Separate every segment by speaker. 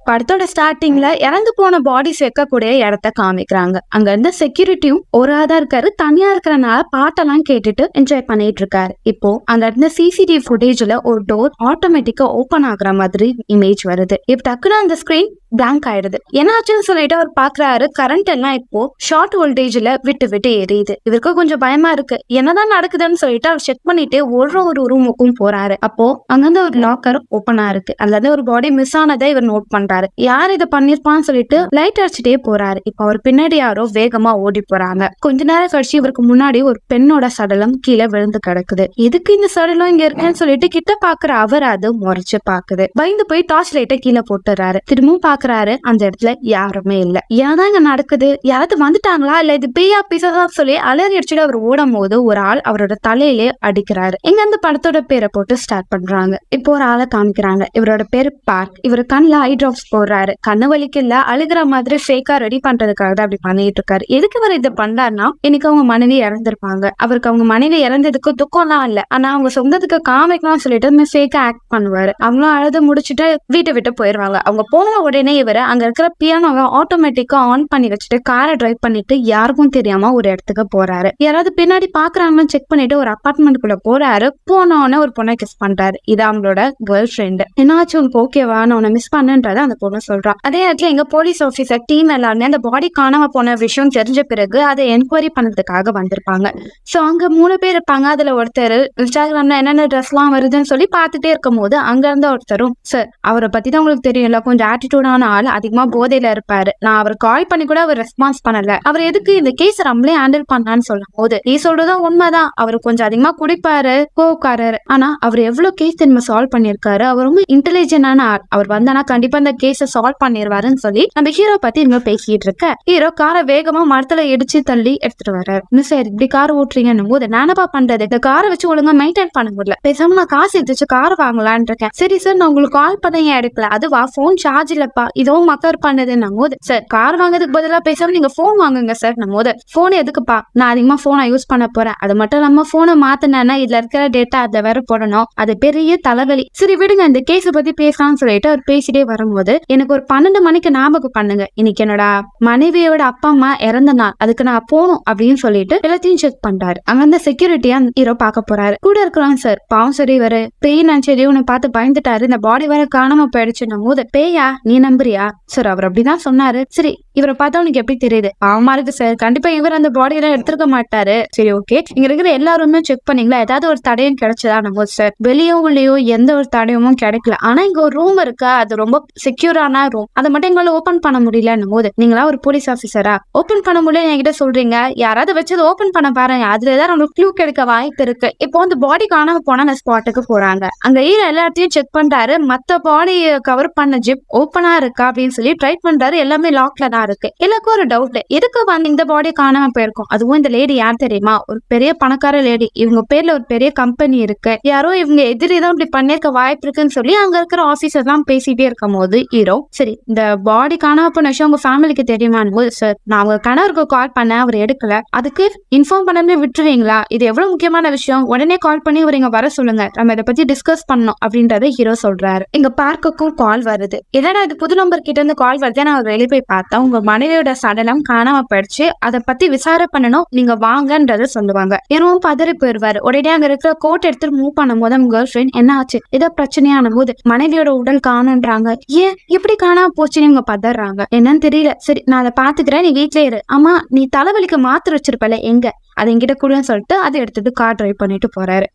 Speaker 1: படத்தோட ஸ்டார்டிங்ல இறந்து போன பாடிஸ் வைக்கக்கூடிய இடத்த காமிக்கிறாங்க. அங்க இருந்த செக்யூரிட்டியும் ஒரு ஆளா இருக்காரு, தனியா இருக்கிறனால பாட்டெல்லாம் கேட்டுட்டு என்ஜாய் பண்ணிட்டு இருக்காரு. இப்போ அங்க இருந்த சிசிடிவி ஃபுட்டேஜ்ல ஒரு டோர் ஆட்டோமேட்டிக்கா ஓபன் ஆகுற மாதிரி இமேஜ் வருது. இப்ப டக்குனு அந்த ஸ்கிரீன் பிளாங்க் ஆயிடுது. என்னாச்சுன்னு சொல்லிட்டு அவர் பாக்குறாரு, கரண்ட் எல்லாம் இப்போ ஷார்ட் வோல்டேஜ்ல விட்டு விட்டு எரியுது. இவருக்கு கொஞ்சம் பயமா இருக்கு, என்னதான் நடக்குதுன்னு சொல்லிட்டு அவர் செக் பண்ணிட்டு ஒரு ரூமுக்கும் போறாரு. அப்போ அங்கிருந்து ஒரு லாக்கர் ஓப்பனா இருக்கு. அல்லது ஒரு பாடி மிஸ் ஆனதை இவர் நோட் பண்றாரு. யார் இதை பண்ணிருப்பான்னு சொல்லிட்டு லைட் அடிச்சுட்டே போறாரு. இப்ப அவர் பின்னாடி யாரோ வேகமா ஓடி போறாங்க. கொஞ்ச நேரம் கழிச்சு இவருக்கு முன்னாடி ஒரு பெண்ணோட சடலம் கீழே விழுந்து கிடக்குது. எதுக்கு இந்த சடலம் இங்க இருக்குன்னு சொல்லிட்டு கிட்ட பாக்குற அவர் அது முறைச்சு பாக்குது. பயந்து போய் டார்ச் லைட்டை கீழே போட்டுறாரு. திரும்பவும் பாக்குறாரு, அந்த இடத்துல யாருமே இல்ல. ஏன்னா இங்க நடக்குது, யாராவது வந்துட்டாங்களா இல்ல இது பேயா பிசாதான் சொல்லி அலறி அடிச்சுட்டு அவர் ஓடும் போது ஒரு ஆள் அவரோட தலையிலே அடிக்கிறாரு. இங்க அந்த படத்தோட பேரை போட்டு ஸ்டார்ட் பண்றாங்க. இப்போ ஒரு ஆளை காமிக்கிறாங்க. இவரோட பேரு பார்க். இவர் கண்ணுல ஐ டிராப்ஸ் போடுறாரு. கண்ணு வலிக்கு இல்ல, அழுகிற மாதிரி ஃபேக்கா ரெடி பண்றதுக்காக தான் அப்படி பண்ணிட்டு இருக்காரு. எதுக்கு இவர் இதை பண்றாருன்னா, இன்னைக்கு அவங்க மனைவி இறந்திருப்பாங்க. அவருக்கு அவங்க மனைவி இறந்ததுக்கு துக்கம்லாம் இல்ல, ஆனா அவங்க சொந்தத்துக்கு காமிக்கலாம்னு சொல்லிட்டு ஃபேக்கா ஆக்ட் பண்ணுவாரு. அவங்களும் அழுது முடிச்சுட்டு வீட்டை விட்டு போயிருவாங்க. அவங்க போன உடனே இவரு அங்க இருக்கிற பியானோவை ஆட்டோமேட்டிக்கா ஆன் பண்ணி வச்சுட்டு காரை டிரைவ் பண்ணிட்டு யாருக்கும் தெரியாம ஒரு இடத்துக்கு போறாரு. யாராவது பின்னாடி பாக்குறாங்கன்னு செக் பண்ணிட்டு ஒரு அபார்ட்மெண்ட்குள்ள போறாரு. போனோன்னு ஒரு பொண்ணை கிஸ் பண்றாரு. இது அவங்களோட கேர்ள் ஃப்ரெண்ட். என்னாச்சும் உங்களுக்கு ஓகேவா, நான் உன்னை மிஸ் பண்ணன்றத அந்த பொண்ணு சொல்றா. அதே இடத்துல எங்க போலீஸ் ஆபீசர் டீம் எல்லாருமே அந்த பாடி காணாம போன விஷயம் தெரிஞ்ச பிறகு அதை என்கொயரி பண்ணதுக்காக வந்திருப்பாங்க. சோ அங்க 3 பேர் இருப்பாங்க. அதுல ஒருத்தர் இன்ஸ்டாகிராம்ல என்னென்ன ட்ரெஸ் எல்லாம் வருதுன்னு சொல்லி பாத்துட்டே இருக்கும் போது அங்க இருந்த ஒருத்தரும், சார் அவரை பத்தி தான் உங்களுக்கு தெரியல, கொஞ்சம் ஆட்டிடியூடான ஆள், அதிகமா போதையில இருப்பாரு, நான் அவர் கால் பண்ணி கூட அவர் ரெஸ்பான்ஸ் பண்ணல, அவர் எதுக்கு இந்த கேஸ் நம்மளே ஹேண்டில் பண்ணலான்னு சொல்லும் போது, நீ சொல்றதும் உண்மைதான், அவர் கொஞ்சம் அதிகமா குடிப்பாரு, கோவக்காரரு, ஆனா அவர் எவ்வளவு கேஸ் திரும்ப சால்வ் பண்ணிருக்காரு, அவர் ரொம்ப இன்டெலிஜென்டான ஆள், அவர் வந்தானா கண்டிப்பா இந்த கேஸ சால்வ் பண்ணிருவாருன்னு சொல்லி நம்ம ஹீரோ பத்தி இங்க பேசிட்டு இருக்க. ஹீரோ காரை வேகமா மரத்துல இடிச்சு தள்ளி எடுத்துட்டு வர்றாரு. இன்னும் சார் இப்படி கார் ஓட்டுறீங்கன்னும் போது, நானப்பா பண்றது, இந்த காரை வச்சு ஒழுங்கா மெயின்டைன் பண்ண முடியல, பேசாம நான் காசு எடுத்து கார் வாங்கலான்னு இருக்கேன். சரி சார், நான் உங்களுக்கு கால் பண்ணீங்க எடுக்கல, அதுவா போன் சார்ஜ் இல்லப்பா, இதுவும் மக்கர் பண்ணதுன்னும் போது, சார் கார் வாங்குறதுக்கு பதிலா பேசாம நீங்க போன் வாங்குங்க சார். நம்ம போது போன் எதுக்குப்பா, நான் அதிகமா போனை யூஸ் பண்ண போறேன், அது மட்டும் இல்லாம போனை மாத்தினேன்னா இதுல இருக்கிற டேட்டா அதை வேற போடணும், அது பெரிய தலைவலி, சரி விடுங்க இந்த கேஸ பத்தி பேசலாம்னு சொல்லிட்டு அவர் பேசிட்டே வரும்போது, எனக்கு ஒரு 12 மணிக்கு ஞாபகம் பண்ணுங்க, இன்னைக்கு என்னோட மனைவியோட அப்பா அம்மா இறந்த நாள், அதுக்கு நான் போகணும் அப்படின்னு சொல்லிட்டு எல்லாத்தையும் செக் பண்றாரு. அங்க அந்த செக்யூரிட்டியா ஹீரோ பார்க்க போறாரு. கூட இருக்கிறான், சார் பாவம் சரி இவரு பேய் நினைச்சது உன்னை பார்த்து பயந்துட்டாரு, இந்த பாடி வேற காணாம போயிடுச்சுன்னும் போது, பேயா நீ நம்புறியா சார், அவர் அப்படிதான் சொன்னாரு, சரி இவரை பார்த்தா உனக்கு எப்படி தெரியுது, பாவமா இருக்கு சார், கண்டிப்பா இவர் அந்த பாடி எல்லாம் எடுத்துருக்க மாட்டாரு, சரி ஓகே இங்க இருக்கிற எல்லாருமே செக் பண்ணீங்களா, ஏதாவது ஒரு தடயம் கிடைச்சதா? நம்ம சார் வெளியோ உள்ளேயோ எந்த ஒரு தடயமும் கிடைக்கல, ஆனா இங்க ஒரு ரூம் இருக்கா, அது ரொம்ப செக்யூரான ரூம், அதை மட்டும் எங்களால ஓபன் பண்ண முடியலன்னும் போது, நீங்களா ஒரு போலீஸ் ஆபீசரா, ஓபன் பண்ண முடியல என்கிட்ட சொல்றீங்க, யாராவது வச்சது ஓபன் பண்ண பாருங்க, அதுல ஏதாவது நம்மளுக்கு க்ளூ கிடைக்க வாய்ப்பு இருக்கு. இப்போ அந்த பாடி காணாம போனா அந்த ஸ்பாட்டுக்கு போறாங்க. அங்க எல்லாத்தையும் செக் பண்றாரு. மத்த பாடி கவர் பண்ண ஜிப் ஓபனா இருக்கா அப்படின்னு சொல்லி ட்ரை பண்றாரு. எல்லாமே லாக்ல தான் இருக்கு. எல்லாருக்கும் ஒரு டவுட், எதுக்கு வந்து இந்த பாடி காணாம போயிருக்கும், அதுவும் இந்த லேடி யார் தெரியுமா, ஒரு பெரிய பணக்கார லேடி, இவங்க பேர்ல ஒரு பெரிய கம்பெனி இருக்கு, யாரோ இவங்க எதிரிதான் இப்படி பண்ணிருக்க வாய்ப்பு இருக்குன்னு சொல்லி அங்க இருக்கிற ஆபீசர் தான் பேசிட்டே இருக்கும் போது ஹீரோ, சரி இந்த பாடி காணாம போன விஷயம் உங்க ஃபேமிலிக்கு தெரியுமான்னு போது, சார் நான் அவங்க கணவருக்கு கால் பண்ண, அவர் எடுக்கல, அதுக்கு இன்ஃபார்ம் பண்ணாமலே விட்டுருவீங்களா, இது எவ்வளவு முக்கியமான விஷயம், உடனே கால் பண்ணி அவர் இங்க வர சொல்லுங்க, நம்ம இதை பத்தி டிஸ்கஸ் பண்ணணும் அப்படின்றத ஹீரோ சொல்றாரு. எங்க பார்க்குக்கும் கால் வருது. என்னடா இது புது நம்பர் கிட்ட இருந்து கால் வருது, நான் வெளியே போய் பார்த்தா உங்க மனைவியோட சடலம் காணாம போயிடுச்சு, அதை பத்தி விசாரணை பண்ணணும், நீங்க வாங்கன்றத சொல்லுவாங்க. ஏனும் பதறி போயிருவாரு. உடனே அங்க இருக்கிற கோட் எடுத்து மூவ் பண்ணும் போது அவங்க கேர்ள் ஃப்ரெண்ட் என்ன ஆச்சு, ஏதோ பிரச்சனையான போது மனைவியோட உடல் காணுன்றாங்க. ஏன் எப்படி காணாம போச்சுன்னு இவங்க பதறாங்க. என்னன்னு தெரியல, சரி நான் அதை பாத்துக்கிறேன், நீ வீட்ல இரு. ஆமா நீ தலைவலிக்கு மாத்திரை வச்சிருப்பல, எங்க அது என்கிட்ட கூடன்னு சொல்லிட்டு அதை எடுத்துட்டு கார் டிரைவ் பண்ணிட்டு போறாரு.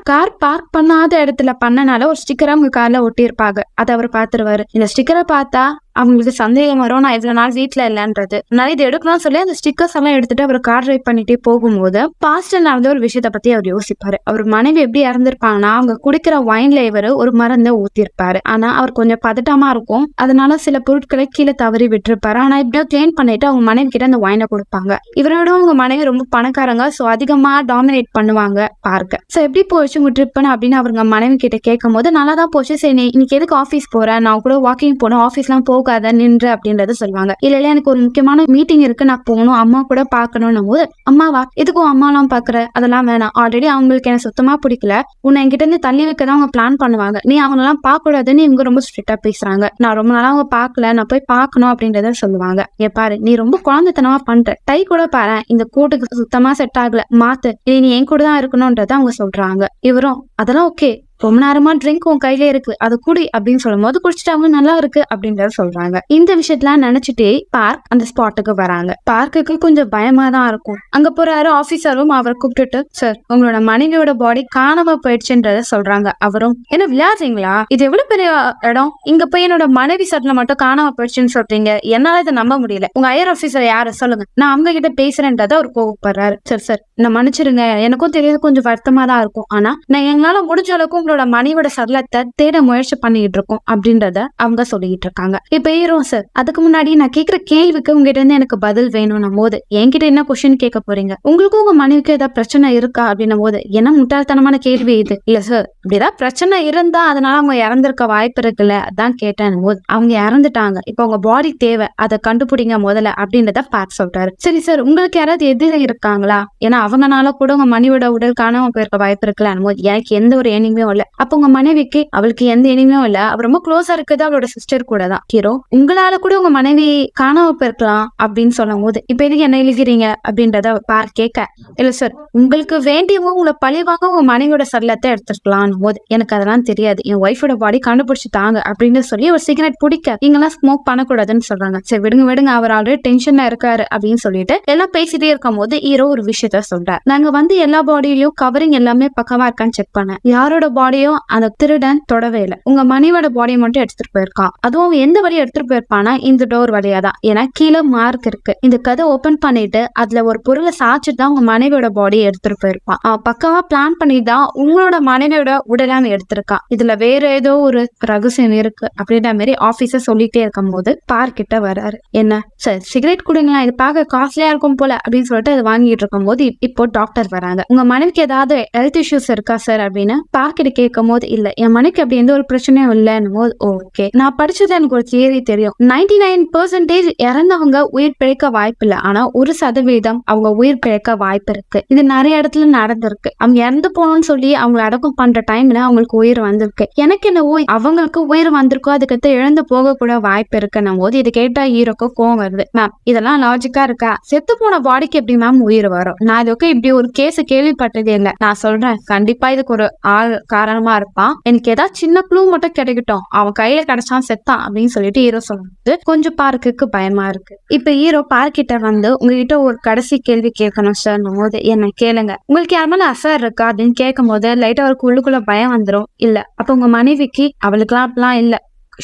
Speaker 1: கார் பார்க் பண்ணாத இடத்துல பண்ணனால ஒரு ஸ்டிக்கரை அவங்க கார்ல ஒட்டி இருப்பாங்க. அதை அவர் பாத்துருவாரு. இந்த ஸ்டிக்கரை பார்த்தா அவங்களுக்கு சந்தேகம் வரும், நான் இவ்வளவு நாள் வீட்டுல இல்லன்றது, அதனால இதை எடுக்கணும்னு சொல்லி அந்த ஸ்டிக்கர்ஸ் எல்லாம் எடுத்துட்டு அவர் கார் டிரைவ் பண்ணிட்டே போகும்போது பாஸ்ட்ல நடந்த ஒரு விஷயத்த பத்தி அவர் யோசிப்பாரு. அவர் மனைவி எப்படி இறந்திருப்பாங்கன்னா, அவங்க குடிக்கிற வைன்ல இவர் ஒரு மருந்தை ஊத்திருப்பாரு. ஆனா அவர் கொஞ்சம் பதட்டமா இருக்கும், அதனால சில பொருட்களை கீழே தவறி விட்டுருப்பாரு. ஆனா இப்படியோ கிளீன் பண்ணிட்டு அவங்க மனைவி கிட்ட அந்த வைனை கொடுப்பாங்க. இவரோட அவங்க மனைவி ரொம்ப பணக்காரங்க, சோ அதிகமா டாமினேட் பண்ணுவாங்க பார்க்க. சோ எப்படி போச்சு உங்க ட்ரிப்னு அப்படின்னு அவங்க மனைவி கிட்ட கேட்கும் போது, நல்லாதான் போச்சு, சரி இன்னைக்கு எதுக்கு ஆபீஸ் போறேன், நான் கூட வாக்கிங் போனோம், ஆபீஸ் எல்லாம் போக போகாத நின்று அப்படின்றத சொல்லுவாங்க. இல்ல எனக்கு ஒரு முக்கியமான மீட்டிங் இருக்கு, நான் போகணும், அம்மா கூட பாக்கணும் போது, அம்மாவா எதுக்கும் அம்மா எல்லாம் பாக்குற, அதெல்லாம் வேணாம், ஆல்ரெடி அவங்களுக்கு எனக்கு சுத்தமா பிடிக்கல, உன்னை என்கிட்ட இருந்து தள்ளி வைக்கதான் அவங்க பிளான் பண்ணுவாங்க, நீ அவங்க எல்லாம் பார்க்க கூடாதுன்னு இவங்க ரொம்ப ஸ்ட்ரிக்டா பேசுறாங்க, நான் ரொம்ப நாளா அவங்க பாக்கல, நான் போய் பாக்கணும் அப்படின்றத சொல்லுவாங்க. பாரு நீ ரொம்ப குழந்தைத்தனமா பண்ற, டை கூட பாரு இந்த கூட்டுக்கு சுத்தமா செட் ஆகல, மாத்து, நீ என் கூட தான் இருக்கணும்ன்றத அவங்க சொல்றாங்க. இவரும் அதெல்லாம் ஓகே, ரொம்ப நேரமா ட்ரிங்க் உன் கையில இருக்கு, அது குடி அப்படின்னு சொல்லும் போது குடிச்சிட்டு அவங்க நல்லா இருக்கு அப்படின்றத சொல்றாங்க. இந்த விஷயத்தெல்லாம் நினைச்சிட்டே பார்க் அந்த ஸ்பாட்டுக்கு வராங்க. பார்க்குக்கு கொஞ்சம் பயமா தான் இருக்கும். அங்க போறாரு ஆபீசரும் அவரை கூப்பிட்டுட்டு, சார் உங்களோட மனைவியோட பாடி காணாம போயிடுச்சுன்றத சொல்றாங்க. அவரும் என்ன விளையாடுறீங்களா, இது எவ்வளவு பெரிய இடம், இங்க போய் என்னோட மனைவி சட்டில மட்டும் காணாம போயிடுச்சுன்னு சொல்றீங்க, என்னால இதை நம்ப முடியல, உங்க ஹையர் ஆபீசர் யாரு சொல்லுங்க, நான் அவங்க கிட்ட பேசுறேன்றத அவர் கோவப்படுறாரு. சரி சார் நான் மன்னிச்சிருங்க, எனக்கும் தெரியாது கொஞ்சம் வருத்தமா தான் இருக்கும், ஆனா நான் எங்களால முடிஞ்ச அளவுக்கு உங்களோட மனைவியோட சடலத்தை தேட முயற்சி பண்ணிட்டு இருக்கோம் அப்படின்றத அவங்க சொல்லிட்டு இருக்காங்க. இப்ப ஏறும் சார், அதுக்கு முன்னாடி நான் கேக்குற கேள்விக்கு உங்ககிட்ட இருந்து எனக்கு பதில் வேணும் போது என்கிட்ட என்ன கொஸ்டின் கேட்க போறீங்க, உங்களுக்கும் உங்க மனைவிக்கு ஏதாவது பிரச்சனை இருக்கா அப்படின்னும் போது, என்ன முட்டாள்தனமான கேள்வி இது, இல்ல சார் இப்படிதான் பிரச்சனை இருந்தா அதனால அவங்க இறந்திருக்க வாய்ப்பு இருக்குல்ல, அதான் கேட்டேன் போது, அவங்க இறந்துட்டாங்க, இப்ப உங்க பாடி தேவை, அதை கண்டுபிடிங்க முதல்ல அப்படின்றத பார்த்து சொல்றாரு. சரி சார் உங்களுக்கு யாராவது எதிர இருக்காங்களா, ஏன்னா அவங்கனால கூட உங்க மனைவியோட உடல் காணாம போயிருக்க வாய்ப்பு இருக்குல்ல போது, எனக்கு எந்த ஒரு எனிமையும் இல்ல, அப்ப உங்க மனைவிக்கு அவளுக்கு எந்த எனிமையும் இல்ல, அவ ரொம்ப க்ளோஸா இருக்குது அவளோட சிஸ்டர் கூட தான், ஹீரோ உங்களால கூட உங்க மனைவி காணாம போயிருக்கலாம் அப்படின்னு சொல்லும் போது, இப்ப எதுக்கு என்ன எழுகிறீங்க அப்படின்றத பார் கேட்க, இல்ல சார் உங்களுக்கு வேண்டியவங்க உங்களை பழிவாங்க உங்க மனைவியோட சடலத்தை எடுத்துருக்கலாம் போது, எனக்கு அதெல்லாம் தெரியாது, என் ஒய்ஃபோட பாடி கண்டுபிடிச்சு தாங்க அப்படின்னு சொல்லி ஒரு சிகரெட் பிடிக்க, நீங்கெல்லாம் ஸ்மோக் பண்ணக்கூடாதுன்னு சொல்றாங்க. சரி விடுங்க அவர் ஆல்ரெடி டென்ஷன்ல இருக்காரு அப்படின்னு சொல்லிட்டு எல்லாம் பேசிட்டே இருக்கும் போது ஹீரோ ஒரு விஷயத்த சொல்றாரு. நாங்க வந்து எல்லா பாடியிலயும் கவரிங் எல்லாமே பக்கமா இருக்கான்னு செக் பண்ணேன், யாரோட பாடியும் அந்த திருடன் தொடவே இல்லை, உங்க மனைவியோட பாடியை மட்டும் எடுத்துட்டு போயிருக்கான், அதுவும் எந்த வழியை எடுத்துட்டு போயிருப்பானா இந்த டோர் வழியா தான், ஏன்னா கீழே மார்க் இருக்கு, இந்த கதை ஓபன் பண்ணிட்டு அதுல ஒரு பொருளை சாச்சிட்டு தான் உங்க மனைவியோட பாடியை எடுத்துட்டு போயிருப்பான், பக்கமா பிளான் பண்ணிட்டு தான் உங்களோட மனைவியோட உடலாம எடுத்திருக்கான், இதுல வேற ஏதோ ஒரு ரகசியம் இருக்கு அப்படின்ற மாதிரி ஆபீஸர் சொல்லிட்டே இருக்கும் போது பார்க்கிட்ட வராரு. என்ன சார் சிகரெட் குடுங்களா, இது பார்க்க காஸ்ட்லியா இருக்கும் போல அப்படின்னு சொல்லிட்டு அதை வாங்கிட்டு இருக்கும் போது இப்போ டாக்டர் வராங்க. உங்க மனைவிக்கு ஏதாவது ஹெல்த் இஷ்யூஸ் இருக்கா சார் அப்படின்னு பார்க்கிட்டு கேட்கும் போது, இல்ல என் மனைவிக்கு அப்படி எந்த ஒரு பிரச்சனையும் இல்லைன்னு போது, ஓகே நான் படிச்சது எனக்கு ஒரு தியரி தெரியும், 99% இறந்தவங்க உயிர் பிழைக்க வாய்ப்பு இல்லை, ஆனா 1% அவங்க உயிர் பிழைக்க வாய்ப்பு இருக்கு, இது நிறைய இடத்துல நடந்திருக்கு, அவங்க இறந்து போகணும்னு சொல்லி அவங்க அடக்கம் பண்ற டைம்ல அவங்களுக்கு உயிர் வந்திருக்கு, எனக்கு என்னவோ அவங்களுக்கு உயிர் வந்திருக்கோ அதுக்கடுத்து இழந்து போக கூட வாய்ப்பு இருக்குன்னும் போது இதை கேட்டா ஹீரோக்கு கோவம் வருது. மேம் இதெல்லாம் லாஜிக்கா இருக்கா, செத்து போன பாடிக்கு எப்படி மேம் உயிர் வரும், நான் இதுக்கு இப்படி ஒரு கேஸ் கேள்விப்பட்டதே இல்லை, நான் சொல்றேன் கண்டிப்பா இதுக்கு ஒரு ஆள் காரணமா இருப்பான், எனக்கு ஏதாவது சின்ன க்ளூ மட்டும் கிடைக்கட்டும், அவன் கையில கிடைச்சான் செத்தான் அப்படின்னு சொல்லிட்டு ஹீரோ சொல்லும்போது கொஞ்சம் பார்க்குக்கு பயமா இருக்கு. இப்ப ஹீரோ பார்க்கிட்ட வந்து உங்ககிட்ட ஒரு கடைசி கேள்வி கேட்கணும் சார் போது, என்ன கேளுங்க, உங்களுக்கு யாருமே அஃபேர் இருக்கா அப்படின்னு கேட்கும் போது லைட்டா ஒரு உள்ளுக்குள்ள பயம் வந்துடும். இல்ல அப்ப உங்க மனைவிக்கு அவளுக்குலாம் அப்படிலாம் இல்ல,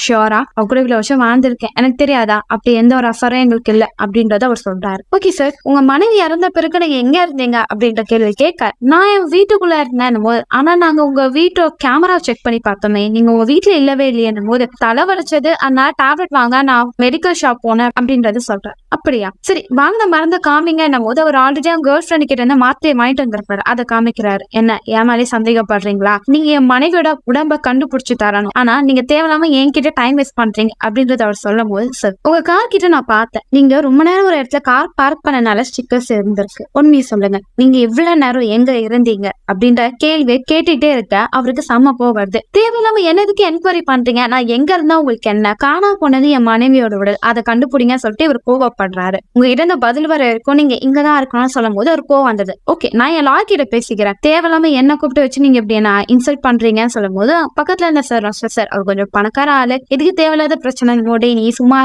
Speaker 1: ஷியோரா அவ கூட இவ்வளவு வருஷம் வாழ்ந்திருக்கேன், எனக்கு தெரியாதா, அப்படி எந்த ஒரு அஃபரும் எங்களுக்கு இல்ல அப்படின்றத அவர் சொல்றாரு. ஓகே சார் உங்க மனைவி இறந்த பிறகு நீங்க எங்க இருந்தீங்க அப்படின்ற கேள்வி கேட்க, நான் என் வீட்டுக்குள்ள இருந்தேன் போது, ஆனா நாங்க உங்க வீட்டோட கேமரா செக் பண்ணி பார்த்தோமே, நீங்க உங்க வீட்டுல இல்லவே இல்லையேன்னும் போது, தலை வலிச்சது அதனால டேப்லெட் வாங்க நான் மெடிக்கல் ஷாப் போனேன் அப்படின்றது சொல்றாரு. அப்படியா சரி வாங்க மறந்து காமிங்க போது, அவர் ஆல்ரெடி அவங்க கேர்ள் ஃப்ரெண்ட் கிட்ட இருந்து மாத்திரை வாங்கிட்டு வந்திருப்பாரு, அதை காமிக்கிறாரு. என்ன என் மேலே சந்தேகப்படுறீங்களா, நீங்க என் மனைவியோட உடம்ப கண்டுபிடிச்சு தரணும், ஆனா நீங்க தேவையில்லாம என்கிட்ட டைம் வேஸ்ட் பண்றீங்க அப்படின்றத அவர் சொல்லும் போது, சார் உங்க கார் கிட்ட நான் பார்த்தேன், நீங்க ரொம்ப நேரம் ஒரு இடத்துல கார் பார்க் பண்ணனால ஸ்டிக்கர்ஸ் இருந்திருக்கு, உண்மையை சொல்லுங்க நீங்க இவ்வளவு நேரம் எங்க இருந்தீங்க அப்படின்ற கேள்வியை கேட்டுட்டே இருக்க அவருக்கு செம்ம போவது. தேவையில்லாம என்னதுக்கு என்கொயரி பண்றீங்க, நான் எங்க இருந்தா உங்களுக்கு என்ன, காணா போனது என் மனைவியோட உடல், அதை கண்டுபிடிங்க சொல்லிட்டு இவர் கோவப்படுறாரு. உங்க இடம் பதில் வர இருக்கும், நீங்க இங்கதான் இருக்கணும்னு சொல்லும் போது ஒரு கோவம் வந்தது. ஓகே நான் என் லாய் கிட்ட பேசிக்கிறேன், தேவையில்லாம என்ன கூப்பிட்டு வச்சு நீங்க இப்படி என்ன இன்சல்ட் பண்றீங்கன்னு சொல்லும் போது பக்கத்துல இருந்த சார் சார் அவர் கொஞ்சம் பணக்கார ஆளு, இதுக்கு தேவையில்லாத பிரச்சனை நோடி, நீ சும்மா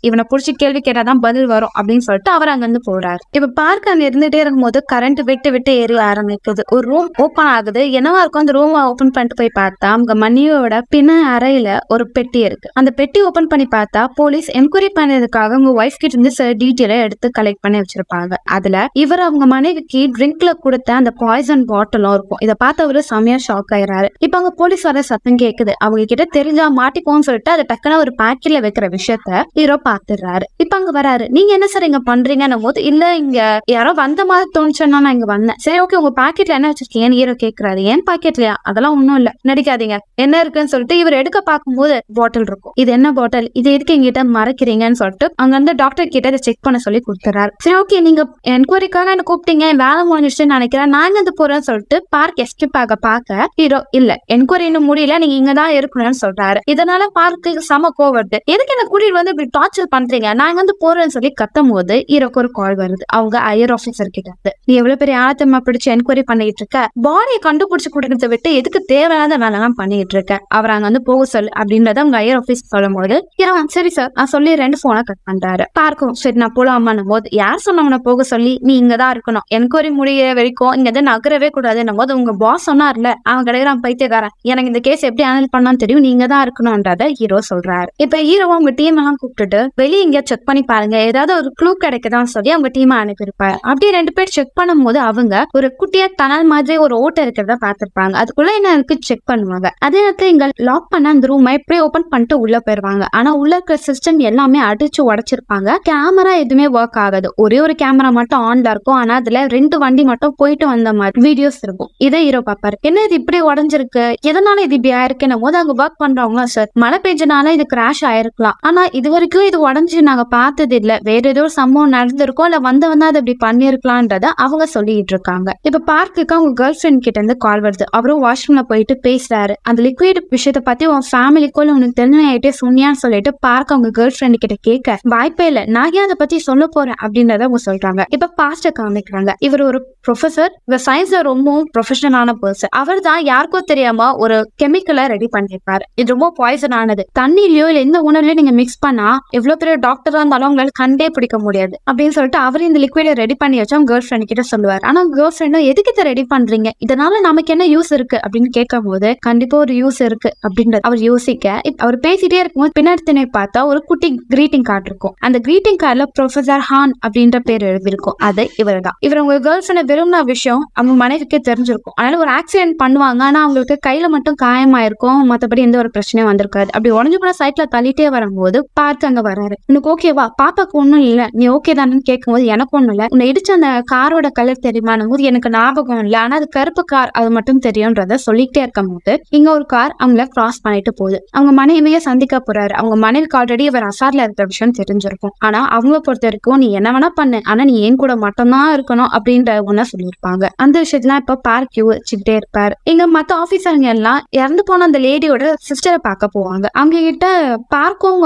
Speaker 1: இவனை புடிச்சு கேள்வி கேட்டாதான் பதில் வரும் அப்படின்னு சொல்லிட்டு அவர் அங்க இருந்து போறாரு. இப்ப பார்க்க அங்க இருந்துட்டே இருக்கும் போது கரண்ட் விட்டு விட்டு ஏறி ஆரம்பிக்குது. ஒரு ரூம் ஓபன் ஆகுது, என்னவா இருக்கும் அந்த ரூம் ஓபன் பண்ணிட்டு போய் பார்த்தா அவங்க மணியோட பின்ன அறையில ஒரு பெட்டி இருக்கு. அந்த பெட்டி ஓபன் பண்ணி பார்த்தா போலீஸ் என்கொயரி பண்ணதுக்காக உங்க ஒய்ஃப் கிட்ட இருந்து சில டீட்டெயிலை எடுத்து கலெக்ட் பண்ணி வச்சிருப்பாங்க. அதுல இவர் அவங்க மனைவிக்கு ட்ரிங்க்ல கொடுத்த அந்த பாய்சன் பாட்டிலும் இருக்கும். இதை பார்த்து அவரு செமையா ஷாக் ஆயிராரு. இப்ப அங்க போலீஸ் வர சத்தம் கேக்குது, அவங்க கிட்ட தெரிஞ்சா மாட்டிப்போன்னு சொல்லிட்டு சொல்லிட்டு அதை டக்குனு ஒரு பாக்கெட்ல வைக்கிற விஷயத்த ஹீரோ பாத்துறாரு. இப்ப அங்க வராரு. நீங்க என்ன சார் இங்க பண்றீங்கன்னும் போது, இல்ல இங்க யாரோ வந்த மாதிரி தோணுச்சுன்னா நான் இங்க வந்தேன். சரி ஓகே, உங்க பாக்கெட்ல என்ன வச்சிருக்கீங்கன்னு ஹீரோ கேக்குறாரு. ஏன் பாக்கெட்லயா? அதெல்லாம் ஒண்ணும் இல்ல, நடிக்காதீங்க, என்ன இருக்குன்னு சொல்லிட்டு இவர் எடுக்க பார்க்கும்போது பாட்டில் இருக்கும். இது என்ன பாட்டில், இது எதுக்கு எங்கிட்ட மறைக்கிறீங்கன்னு சொல்லிட்டு அங்க வந்து டாக்டர் கிட்ட இதை செக் பண்ண சொல்லி கொடுத்துறாரு. சரி ஓகே, நீங்க என்கொயரிக்காக என்ன கூப்பிட்டீங்க, வேலை முடிஞ்சிச்சுன்னு நினைக்கிறேன், நான் இங்க போறேன்னு சொல்லிட்டு பார்க் எஸ்கேப் ஆக பார்க்க ஹீரோ இல்ல, என்கொயரி இன்னும் முடியல, நீங்க இங்கதான் இருக்கணும்னு சொல்றாரு. இதனால பார்க்கு சம கோவப்படுது. எதுக்கு என்ன கூட்டிட்டு வந்து இப்படி டார்ச்சர் பண்றீங்க, நான் இங்க வந்து போறேன்னு சொல்லி கத்தும் போது ஹீரோக்கு ஒரு கால் வருது. அவங்க ஹையர் ஆபீசர் கிட்ட இருந்து, நீ எவ்வளவு பெரிய ஆழத்தமா பிடிச்சு என்கொயரி பண்ணிட்டு இருக்க, பாடியை கண்டுபிடிச்சு கொடுக்கறத விட்டு எதுக்கு தேவையான வேலை எல்லாம் பண்ணிட்டு இருக்க, அவர் அங்க வந்து போக சொல்லு அப்படின்றத அவங்க ஹையர் ஆபீஸ் சொல்லும் போது ஹீரோ சரி சார் நான் சொல்லி 2 போனை கட் பண்றாரு. பார்க்கும் சரி நான் போலாமான்னும் போது, யார் சொன்னவனை போக சொல்லி, நீ இங்கதான் இருக்கணும், என்கொயரி முடிகிற வரைக்கும் இங்க வந்து நகரவே கூடாதுன்னும் போது, உங்க பாஸ் சொன்னார்ல அவன் கிடையாது பைத்தியக்காரன், எனக்கு இந்த கேஸ் எப்படி ஹேண்டில் பண்ணான்னு தெரியும், நீங்க தான் இருக்கணும்ன்றத ஹீரோ சொல்றாரு. இப்ப ஹீரோவும் அவங்க டீம் எல்லாம் கூப்பிட்டுட்டு வெளியே இங்க செக் பண்ணி பாருங்க, ஏதாவது ஒரு க்ளூ கிடைக்குதான்னு சொல்லி அவங்க டீமை அனுப்பியிருப்பாரு. அப்படியே 2 பேர் செக் பண்ணும் போது அவங்க ஒரு குட்டியா டனல் மாதிரி ஒரு ஓட்டை இருக்கிறத பாத்திருப்பாங்க. அதுக்குள்ள என்ன இருக்கு செக் பண்ணுவாங்க. அதே நேரத்துல இங்க லாக் பண்ண அந்த ரூமை எப்படி ஓபன் பண்ணிட்டு உள்ள போயிருவாங்க. ஆனா உள்ள இருக்கிற சிஸ்டம் எல்லாமே அடிச்சு உடைச்சிருப்பாங்க. கேமரா எதுவுமே ஒர்க் ஆகாது. ஒரே ஒரு கேமரா மட்டும் ஆன்ல இருக்கும். ஆனா அதுல 2 வண்டி மட்டும் போயிட்டு வந்த மாதிரி வீடியோஸ் இருக்கும். இதை ஹீரோ பாப்பாரு. என்ன இது இப்படி உடஞ்சிருக்கு, எதனால இது இப்படி ஆயிருக்குன்னு போது அங்க ஒர்க் பண்றவங்களா, சார் மழை பெஞ்சனால இது கிராஷ் ஆயிருக்கலாம், ஆனா இது வரைக்கும் இது உடஞ்சு நாங்க பார்த்தது இல்ல, வேற ஏதோ ஒரு சம்பவம் நடந்திருக்கும், இல்ல வந்தவன் அது இப்படி பண்ணிருக்கலாம்ன்றத அவங்க சொல்லிட்டு இருக்காங்க. இப்ப பார்க்குக்கு அவங்க கேர்ள் ஃபிரெண்ட் கிட்ட இருந்து கால் வருது. அவரும் வாஷ்ரூம்ல போயிட்டு பேசுறாரு. அந்த லிக்விட் விஷயத்த பத்தி உன் ஃபேமிலிக்குள்ள உனக்கு தெரிஞ்சுட்டு சொன்னியான்னு சொல்லிட்டு பார்க்க அவங்க கேர்ள் ஃபிரெண்ட் கிட்ட கேட்க, வாய்ப்பே இல்ல, நான் ஏன் அதை பத்தி சொல்ல போறேன் அப்படின்றத அவங்க சொல்றாங்க. இப்ப பாஸ்ட காமிக்கிறாங்க. இவர் ஒரு ப்ரொஃபசர், இவர் சயின்ஸ்ல ரொம்பவும் ப்ரொஃபஷனலான பர்சன். அவர் தான் யாருக்கும் தெரியாம ஒரு கெமிக்கலை ரெடி பண்ணிருப்பாரு. இது ரொம்ப பாய்சன் ஆனது, தண்ணிலயோ இல்ல எந்த உணவுலயோ நீங்க மிக்ஸ் பண்ணா எவ்வளவு பெரிய டாக்டரா இருந்தாலும் அவங்களால கண்டே பிடிக்க முடியாது அப்படின்னு சொல்லிட்டு அவர் இந்த லிக்விட ரெடி பண்ணி வச்சு அவங்க கேர்ள் ஃபிரெண்ட் கிட்ட சொல்லுவார். ஆனா கேர்ள் ஃபிரெண்டும் எதுக்கு இதை ரெடி பண்றீங்க, இதனால நமக்கு என்ன யூஸ் இருக்கு அப்படின்னு கேட்கும் போது, கண்டிப்பா ஒரு யூஸ் இருக்கு அப்படின்றது அவர் யோசிக்க, அவர் பேசிட்டே இருக்கும்போது பின்னாடி திணை பார்த்தா ஒரு குட்டி கிரீட்டிங் கார்டு இருக்கும். அந்த கிரீட்டிங் கார்டுல ப்ரொஃபசர் ஹான் அப்படின்ற பேர் எழுதிருக்கும். அது இவர் தான். இவர் உங்க கேர்ள் ஃபிரெண்ட் விரும்பின விஷயம் அவங்க மனைவிக்கு தெரிஞ்சிருக்கும். அதனால ஒரு ஆக்சிடென்ட் பண்ணுவாங்க. ஆனா அவங்களுக்கு கையில மட்டும் காயமாயிருக்கும், மத்தபடி எந்த ஒரு பிரச்சனையும் வந்திருக்காது. அப்படி உடஞ்சு கூட சைட்ல தள்ளிட்டே வரும்போது பார்த்து அங்க வராரு. உனக்கு ஓகேவா, பாப்பாக்கு ஒண்ணும் இல்ல, நீ ஓகே தானு கேட்கும் போது, எனக்கு ஒண்ணும் இல்ல, உன்னை இடிச்ச அந்த காரோட கலர் தெரியுமானும் போது, எனக்கு ஞாபகம் இல்ல, ஆனா அது கருப்பு கார் அது மட்டும் தெரியும்ன்றத சொல்லிட்டே இருக்கும் போது இங்க ஒரு கார் அவங்கள கிராஸ் பண்ணிட்டு போகுது. அவங்க மனைவியை சந்திக்க போறாரு. அவங்க மனைவிக்கு ஆல்ரெடி இவர் அசார்ல இருக்கிற விஷயம் தெரிஞ்சிருக்கும். ஆனா அவங்க பொறுத்த வரைக்கும் நீ என்ன வேணா பண்ணு, ஆனா நீ என் கூட மட்டும்தான் இருக்கணும் அப்படின்ற ஒண்ணு சொல்லியிருப்பாங்க. அந்த விஷயத்துல இப்ப பார்க் யோசிச்சுக்கிட்டே இருப்பாரு. இங்க மத்த ஆபீசருங்க எல்லாம் இறந்து போன அந்த லேடியோட சிஸ்டரை பார்க்க போவாங்க. அவங்க கிட்ட பார்க்கும்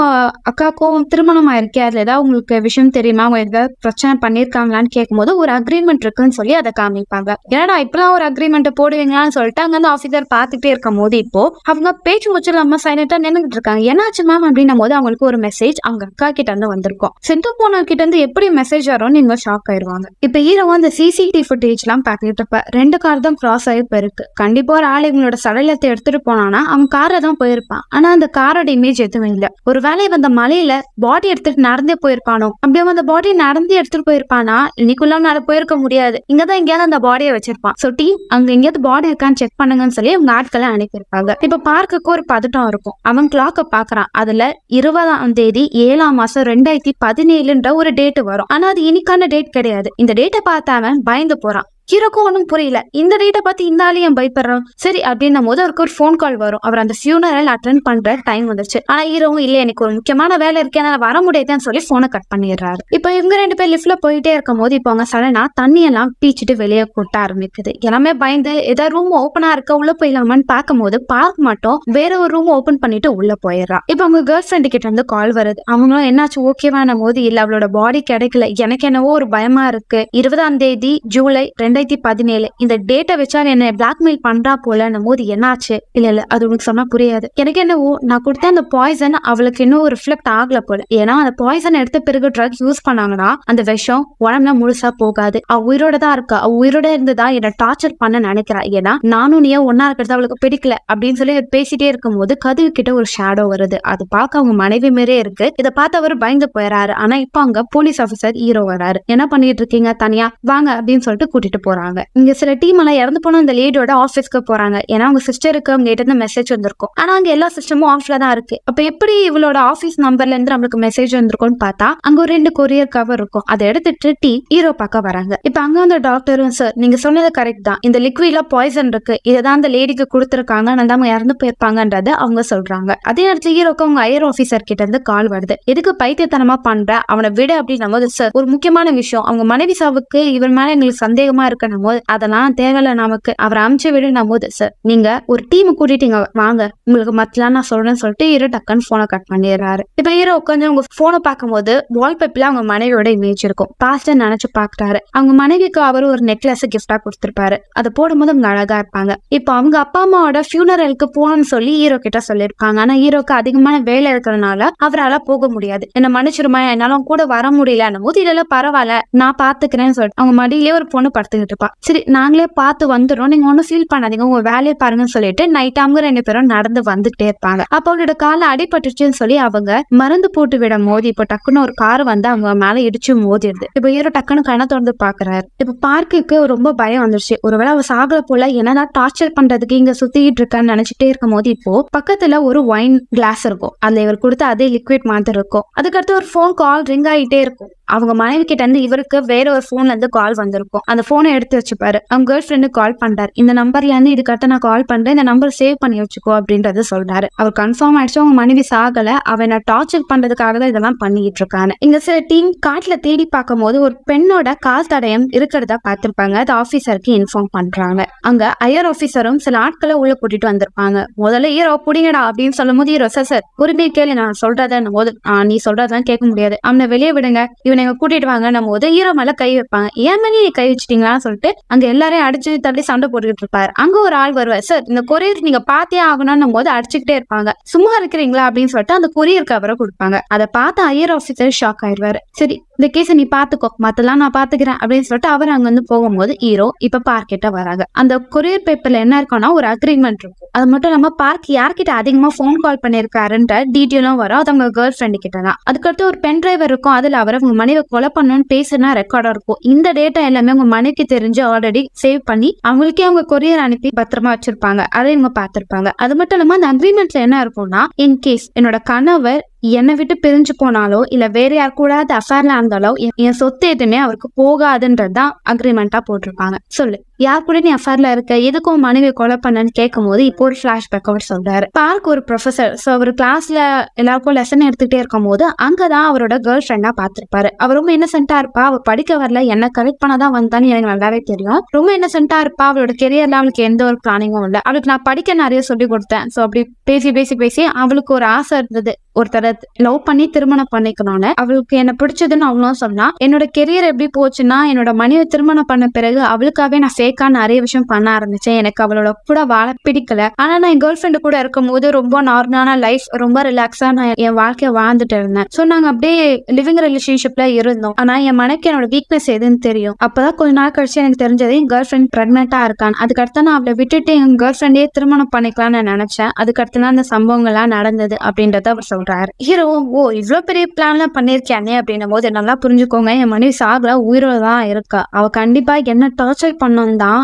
Speaker 1: அக்காக்கும் திருமணம் ஆயிருக்கே, அதுல ஏதாவது உங்களுக்கு விஷயம் தெரியுமா, அவங்க ஏதாவது பிரச்சனை பண்ணிருக்காங்களான்னு கேட்கும் போது ஒரு அக்ரிமெண்ட் இருக்குன்னு சொல்லி அதை காமிப்பாங்க. ஏன்னா இப்பெல்லாம் ஒரு அக்ரிமெண்ட் போடுவீங்களான்னு சொல்லிட்டு அங்க வந்து ஆபீசர் பார்த்துட்டே இருக்கும் போது இப்போ அவங்க பேச்சு மூச்சு இல்லாம சைலண்டா நின்னுகிட்டு இருக்காங்க. என்னாச்சு மேம் அப்படின்னும் போது அவங்களுக்கு ஒரு மெசேஜ் அவங்க அக்கா கிட்ட இருந்து வந்திருக்கும். செத்து போன கிட்ட இருந்து எப்படி மெசேஜ் வரும், நீங்க ஷாக் ஆயிருவாங்க. இப்ப ஹீரோ அந்த சிசிடிவி ஃபுட்டேஜ் எல்லாம் பாத்துட்டு இருப்ப 2 கார் தான் கிராஸ் ஆகி போயிருக்கு. கண்டிப்பா ஒரு ஆள் இவங்களோட சடலத்தை எடுத்துட்டு போனானா அவன் காரை தான் போயிருப்பான். ஆனா அந்த காரோட இமேஜ் எதுவும் இல்ல. ஒரு வேலை வந்த மலையில பாடி எடுத்துட்டு நடந்தே போயிருப்பானோ, அப்படியே அந்த பாடி நடந்து எடுத்துட்டு போயிருப்பானா, இன்னைக்குள்ள நட போயிருக்க முடியாது, இங்கதான் எங்கேயாவது அந்த பாடியை வச்சிருப்பான். சோ டீம் அங்க எங்கேயாவது பாடி இருக்கான்னு செக் பண்ணுங்கன்னு சொல்லி அவங்க ஆட்களை அனுப்பியிருப்பாங்க. இப்ப பார்க்குக்கு ஒரு பதட்டம் இருக்கும். அவன் கிளாக்க பாக்குறான். அதுல 20ஆம் தேதி 7ஆம் மாசம் 2017ன்ற ஒரு டேட் வரும். ஆனா அது இன்னைக்கான டேட் கிடையாது. இந்த டேட்டை பார்த்த அவன் பயந்து போறான். ஹீரோக்கும் ஒன்றும் புரியல, இந்த டேட்டை பார்த்து இந்த ஆளையும் பயப்படுறான். சரி அப்படின்னும் போது அவருக்கு ஒரு போன் கால் வரும். அவர் அந்த ஃபியூனரல் அட்டென்ட் பண்ற டைம் வந்துச்சு. ஆனா ஹீரோவும் இல்ல, எனக்கு ஒரு முக்கியமான வேலை இருக்கு, என்னால வர முடியாதுன்னு சொல்லி போனை கட் பண்ணிடுறாரு. இப்ப இவங்க 2 பேர் லிஃப்ட்ல போயிட்டே இருக்கும் போது இப்போ அவங்க சடனா தண்ணி எல்லாம் பீச்சிட்டு வெளியே கொட்ட ஆரம்பிக்குது. எல்லாமே பயந்து ஏதாவது ரூம் ஓப்பனா இருக்க உள்ள போயிடலாமான்னு பார்க்கும் போது பார்க் மட்டும் வேற ஒரு ரூம் ஓபன் பண்ணிட்டு உள்ள போயிடுறான். இப்ப அவங்க கேர்ள் ஃபிரெண்ட் கிட்ட இருந்து கால் வருது. அவங்களும் என்னாச்சு ஓகேவான போது, இல்ல அவளோட பாடி கிடைக்கல, எனக்கு என்னவோ ஒரு பயமா இருக்கு, 20ஆம் தேதி ஜூலை 2017 இந்த டேட்டை வச்சா என்ன பிளாக்மெயில் பண்றா போலன்னும் போது, என்னாச்சு, இல்ல அது உனக்கு சொன்னா புரியாது, எனக்கு என்னவோ நான் கொடுத்த அந்த பாய்சன் அவளுக்கு இன்னும் ரிஃப்ளெக்ட் ஆகல போல, ஏன்னா அந்த பாய்சன் எடுத்த பிறகு ட்ரக் யூஸ் பண்ணாங்கன்னா அந்த விஷம் உடம்புல முழுசா போகாது, அவ உயிரோட தான் இருக்கா, அவ உயிரோட இருந்துதான் என்ன டார்ச்சர் பண்ண நினைக்கிறா, ஏன்னா நானும் நீ ஒன்னா இருக்கிறது அவளுக்கு பிடிக்கல அப்படின்னு சொல்லி பேசிட்டே இருக்கும் போது கதவு கிட்ட ஒரு ஷேடோ வருது. அது பார்க்க அவங்க மனைவி மாரியே இருக்கு. இதை பார்த்து அவர் பயந்து போயிறாரு. ஆனா இப்ப அங்க போலீஸ் ஆபீசர் ஹீரோ வராரு. என்ன பண்ணிட்டு இருக்கீங்க, தனியா வாங்க அப்படின்னு சொல்லிட்டு கூட்டிட்டு போறாங்க. இங்க சில டீம் எல்லாம் இறந்து போன அந்த லேடியோட ஆபீஸ்க்கு போறாங்க. ஏன்னா அவங்க சிஸ்டருக்கு அவங்க கிட்ட இருந்து மெசேஜ் வந்திருக்கும். ஆனா அங்க எல்லா சிஸ்டமும் ஆஃப்ல தான் இருக்கு. அப்ப எப்படி இவளோட ஆபீஸ் நம்பர்ல இருந்து நம்மளுக்கு மெசேஜ் வந்திருக்கும்னு பார்த்தா அங்க ஒரு 2 கொரியர் கவர் இருக்கும். அதை எடுத்துட்டு டீம் ஹீரோ பார்க்க வராங்க. இப்ப அங்க அந்த டாக்டரும் சார் நீங்க சொன்னது கரெக்ட் தான், இந்த லிக்விட்ல பாய்சன் இருக்கு, இதான் அந்த லேடிக்கு கொடுத்துருக்காங்க, நம்ம இறந்து போயிருப்பாங்கன்றத அவங்க சொல்றாங்க. அதே நேரத்துல ஹீரோக்கு அவங்க ஹையர் ஆபீசர் கிட்ட இருந்து கால் வருது. எதுக்கு பைத்தியத்தனமா பண்ற, அவனை விட அப்படின்னு போது சார் ஒரு முக்கியமான விஷயம், அவங்க மனைவி சாவுக்கு இவர் மேல எங்களுக்கு சந்தேகமா இருக்கணும் போது அதெல்லாம் தேவையில்ல, நமக்கு அவரை அமுச்சு விடும் போது சார் நீங்க ஒரு டீம் கூட்டிட்டீங்க வாங்க உங்களுக்கு மத்தலாம் நான் சொல்றேன்னு சொல்லிட்டு ஹீரோ டக்குன்னு போனை கட் பண்ணிடுறாரு. இப்ப ஹீரோ உட்காந்து அவங்க போனை பார்க்கும்போது வால்பேப்பர்ல அவங்க மனைவியோட இமேஜ் இருக்கும். பாஸ்ட் நினைச்சு பாக்குறாரு. அவங்க மனைவிக்கு அவர் ஒரு நெக்லஸ் கிஃப்டா கொடுத்திருப்பாரு. அதை போடும்போது அவங்க அழகா இருப்பாங்க. இப்போ அவங்க அப்பா அம்மாவோட ஃபியூனரலுக்கு போகணும்னு சொல்லி ஹீரோ கிட்ட சொல்லியிருப்பாங்க. ஆனா ஹீரோக்கு அதிகமான வேலை இருக்கிறதுனால அவரால் போக முடியாது. என்ன மன்னிச்சிருமா, என்னால கூட வர முடியல போது இல்ல பரவாயில்ல நான் பாத்துக்கிறேன்னு சொல்லிட்டு அவங்க மடியிலே ஒரு பொண்ணு படுத்துக்கிட்டு இருப்பா. சரி நாங்களே பார்த்து வந்துடும், நீங்க ஒன்னும் ஃபீல் பண்ணாதீங்க, உங்க வேலையை பாருங்கன்னு சொல்லிட்டு நைட் அவங்க 2 பேரும் நடந்து வந்துகிட்டே இருப்பாங்க. அப்ப அவங்களோட கால அடிபட்டுச்சுன்னு சொல்லி அவங்க மருந்து போட்டு விட மோதி இப்போ டக்குன்னு ஒரு கார் வந்து அவங்க மேல இடிச்சு மோதிடுது. இப்ப ஹீரோ டக்குன்னு கண்ணை திறந்து பாக்குறாரு. இப்ப பார்க்குக்கு ரொம்ப பயம் வந்துருச்சு. ஒருவேளை அவ சாகல போல என்னதான் டார்ச்சர் பண்றதுக்கு இங்க சுத்திட்டு இருக்கான்னு நினைச்சிட்டே இருக்கும் போது இப்போ பக்கத்துல ஒரு ஒயின் கிளாஸ் இருக்கும். அதுல இவர் கொடுத்த அதே லிக்விட் மாதிரி இருக்கும். அதுக்கடுத்து ஒரு போன் கால் ரிங் ஆகிட்டே இருக்கும். அவங்க மனைவி கிட்ட இருந்து இவருக்கு வேற ஒரு போன்ல இருந்து கால் வந்திருக்கும். அந்த போனை எடுத்து வச்சுப்பாரு. அவங்க கேர்ள் ஃப்ரெண்டு கால் பண்றாரு. இந்த நம்பர்ல இருந்து இதுக்கடுத்து நான் கால் பண்றேன், இந்த நம்பர் சேவ் பண்ணி வச்சுக்கோ அப்படின்றத சொல்றாரு. அவர் கன்ஃபார்ம் ஆயிடுச்சு அவங்க மனைவி சாகல, அவனை டார்ச்சர் பண்றதுக்காக தான் இதெல்லாம் பண்ணிட்டு இருக்காங்க. இங்க சில டீம் காட்டுல தேடி பார்க்கும் போது ஒரு பெண்ணோட கால் தடயம் இருக்கிறதா பார்த்திருப்பாங்க. அது ஆபீசருக்கு இன்ஃபார்ம் பண்றாங்க. அங்க ஹையர் ஆபீசரும் சில ஆட்களை உள்ள கூட்டிட்டு வந்திருப்பாங்க. முதல்ல ஹீரோ புடிங்கடா அப்படின்னு சொல்லும் போது ஹீரோ சார் உரிமை கேள்வி நான் சொல்றதன் போது நீ சொல்றதான் கேட்க முடியாது, அவனை வெளியே விடுங்க, இவனை கூட்டிட்டு வாங்க போது ஹீரோ மேல கை வைப்பாங்க. ஏன் மேலே நீ கை வச்சிட்டீங்களான்னு சொல்லிட்டு அங்க எல்லாரையும் அடிச்சு தள்ளி சண்டை போட்டுக்கிட்டு இருப்பாரு. அங்க ஒரு ஆள் வருவார். சார் இந்த கொரியர் நீங்க பாத்தே ஆகணும்னும் போது அடிச்சுக்கிட்டே இருப்பாங்க. சும்மா இருக்கிறீங்களா அப்படின்னு சொல்லிட்டு அந்த கொரியர் கவரை கொடுப்பாங்க. அதை பார்த்து ஹையர் ஆபீசர் ஷாக் ஆயிடுவாரு. சரி இந்த கேஸை நீ பாத்துக்கோ, மத்தெல்லாம் நான் பாத்துக்கிறேன் அப்படின்னு சொல்லிட்டு அவர் அங்க வந்து போகும்போது ஹீரோ இப்ப பார்க் கிட்ட வராங்க. அந்த கொரியர் பேப்பர்ல என்ன இருக்கும்னா ஒரு அக்ரிமெண்ட் இருக்கும். அது மட்டும் இல்லாம பார்க் யார்கிட்ட அதிகமா போன் கால் பண்ணிருக்காருன்ற டீட்டெயிலும் வரும். அது அவங்க கேர்ள் ஃப்ரெண்டு கிட்ட தான். அதுக்கடுத்து ஒரு பென் டிரைவர் இருக்கும். அதுல அவர் உங்க மனைவி கொலை பண்ணணும்னு பேசுனா ரெக்கார்டா இருக்கும். இந்த டேட்டா எல்லாமே உங்க மனைவிக்கு தெரிஞ்சு ஆல்ரெடி சேவ் பண்ணி அவங்களுக்கே அவங்க கொரியர் அனுப்பி பத்திரமா வச்சிருப்பாங்க. அதை இவங்க பாத்திருப்பாங்க. அது மட்டும் இல்லாம அந்த அக்ரிமெண்ட்ல என்ன இருக்கும்னா இன்கேஸ் என்னோட கணவர் என்னை விட்டு பிரிஞ்சு போனாலோ இல்ல வேற யார் கூட அஃபேர்ல இருந்தாலோ என் சொத்து எதுவுமே அவருக்கு போகாதுன்றதுதான் அக்ரிமெண்டா போட்டிருப்பாங்க. சொல்லு யார் கூட நீ அஃபேர்ல இருக்க, எதுக்கும் மனைவி கொலை பண்ணன்னு கேட்கும் போது இப்போ ஒரு பிளாஷ்பேக் அவர் சொல்றாரு. பார்க் ஒரு ப்ரொஃபசர். சோ அவர் கிளாஸ்ல எல்லாருக்கும் லெசன் எடுத்துக்கிட்டே இருக்கும் போது அங்கதான் அவரோட கேர்ள் ஃப்ரெண்டா பாத்திருப்பாரு. அவர் ரொம்ப இன்னசென்ட்டா இருப்பா. அவ படிக்க வரல, என்ன கரெக்ட் பண்ணதான் வந்தான்னு எனக்கு நல்லாவே தெரியும். ரொம்ப இன்னசென்ட்டா இருப்பா. அவளோட கெரியர்ல அவளுக்கு எந்த ஒரு பிளானிங்கும் இல்லை. அவளுக்கு நான் படிக்க நிறைய சொல்லி கொடுத்தேன். சோ அப்படி பேசி பேசி பேசி அவளுக்கு ஒரு ஆசை இருந்தது, ஒருத்தர லவ் பண்ணி திருமணம் பண்ணிக்கணும்னு. அவளுக்கு என்ன பிடிச்சதுன்னு அவளும் சொன்னா. என்னோட கெரியர் எப்படி போச்சுன்னா என்னோட மனைவி திருமணம் பண்ண பிறகு அவளுக்காகவே நான் ஃபேக்கா நிறைய விஷயம் பண்ண ஆரம்பிச்சேன். எனக்கு அவளோட கூட வாழ பிடிக்கல. ஆனா நான் என் கேர்ள் ஃப்ரெண்டு கூட இருக்கும் போது ரொம்ப நார்மலான லைஃப், ரொம்ப ரிலாக்ஸா நான் என் வாழ்க்கைய வாழ்ந்துட்டு இருந்தேன். சோ நாங்க அப்படியே லிவிங் ரிலேஷன்ஷிப்ல இருந்தோம். ஆனா என் மனைக்கு என்னோட வீக்னஸ் எதுன்னு தெரியும். அப்பதான் கொஞ்ச நாள் கழிச்சு எனக்கு தெரிஞ்சது என் கேர்ள் ஃப்ரெண்ட் பிரெக்னெண்டா இருக்கான். அதுக்கடுத்து நான் அவளை விட்டுட்டு என் கேர்ள் ஃப்ரெண்டே திருமணம் பண்ணிக்கலாம்னு நினைச்சேன். அதுக்கடுத்து தான் அந்த சம்பவங்கள்லாம் நடந்தது அப்படின்றத அவர் சொல்றாரு. ஹீரோ ஓ இவ்வளவு பெரிய பிளான்லாம் பண்ணிருக்கியானே அப்படின்னும் போது நல்லா புரிஞ்சுக்கோங்க, என் மனைவி சாகல, உயிரோட தான் இருக்கா. அவ கண்டிப்பா என்ன டார்ச்சர் பண்ணணும் தான்